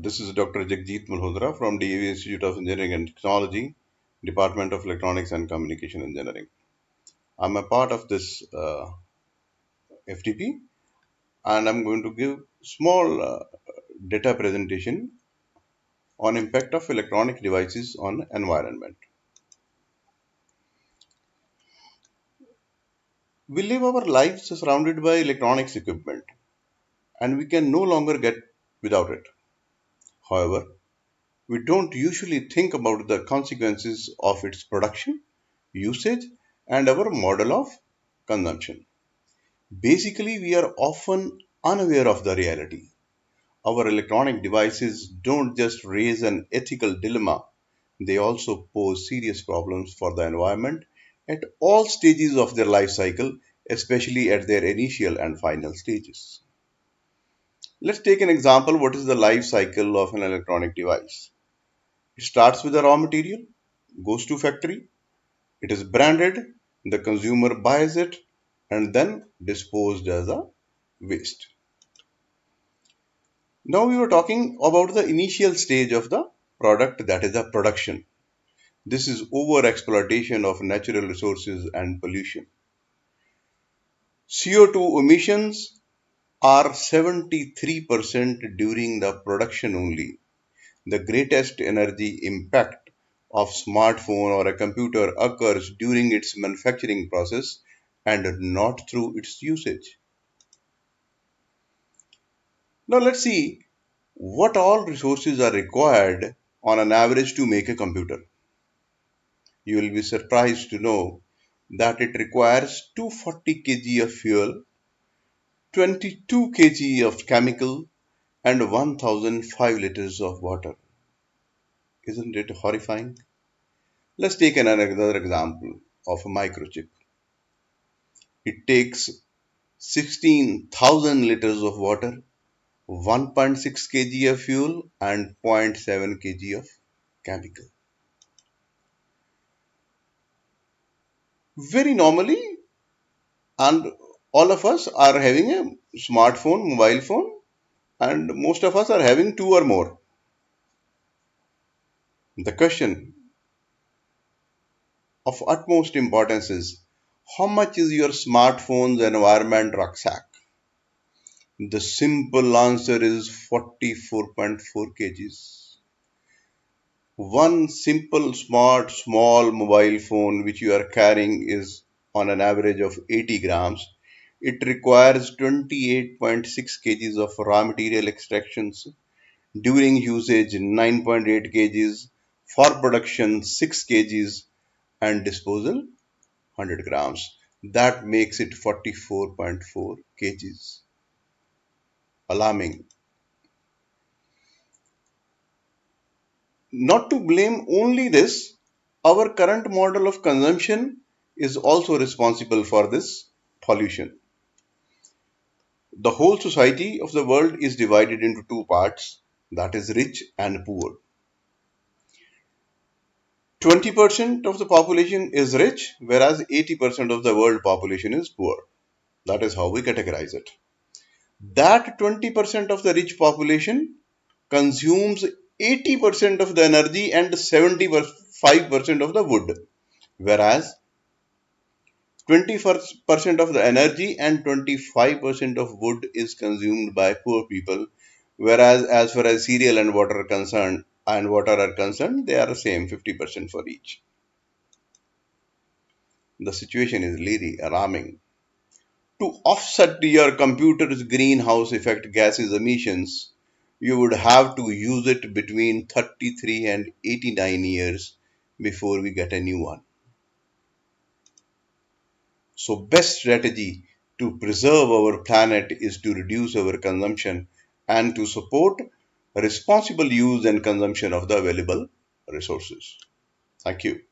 This is Dr. Jagjit Malhotra from DAV Institute of Engineering and Technology, Department of Electronics and Communication Engineering. I'm a part of this FTP, and I'm going to give small data presentation on impact of electronic devices on environment. We live our lives surrounded by electronics equipment, and we can no longer get without it. However, we don't usually think about the consequences of its production, usage, and our model of consumption. Basically, we are often unaware of the reality. Our electronic devices don't just raise an ethical dilemma, they also pose serious problems for the environment at all stages of their life cycle, especially at their initial and final stages. Let's take an example. What is the life cycle of an electronic device? It starts with the raw material, goes to factory, it is branded, the consumer buys it, and then disposed as a waste. Now we were talking about the initial stage of the product, that is the production. This is over exploitation of natural resources and pollution. CO2 emissions are 73% during the production only. The greatest energy impact of smartphone or a computer occurs during its manufacturing process and not through its usage. Now let's see what all resources are required on an average to make a computer. You will be surprised to know that it requires 240 kg of fuel, 22 kg of chemical, and 1005 liters of water. Isn't it horrifying? Let's take another example of a microchip. It takes 16,000 liters of water, 1.6 kg of fuel, and zero point 0.7 kg of chemical. Very normally, and all of us are having a smartphone, mobile phone, and most of us are having two or more. The question of utmost importance is, how much is your smartphone's environment rucksack? The simple answer is 44.4 kgs. One simple small mobile phone which you are carrying is on an average of 80 grams. It requires 28.6 kgs of raw material extractions, during usage 9.8 kgs, for production 6 kgs, and disposal 100 grams. That makes it 44.4 kgs. Alarming. Not to blame only this, our current model of consumption is also responsible for this pollution. The whole society of the world is divided into two parts, that is rich and poor. 20% of the population is rich, whereas 80% of the world population is poor. That is how we categorize it. That 20% of the rich population consumes 80% of the energy and 75% of the wood, whereas 20% of the energy and 25% of wood is consumed by poor people, whereas as far as cereal and water are concerned, they are the same, 50% for each. The situation is really alarming. To offset your computer's greenhouse effect gases emissions, you would have to use it between 33 and 89 years before we get a new one. So best strategy to preserve our planet is to reduce our consumption and to support responsible use and consumption of the available resources. Thank you.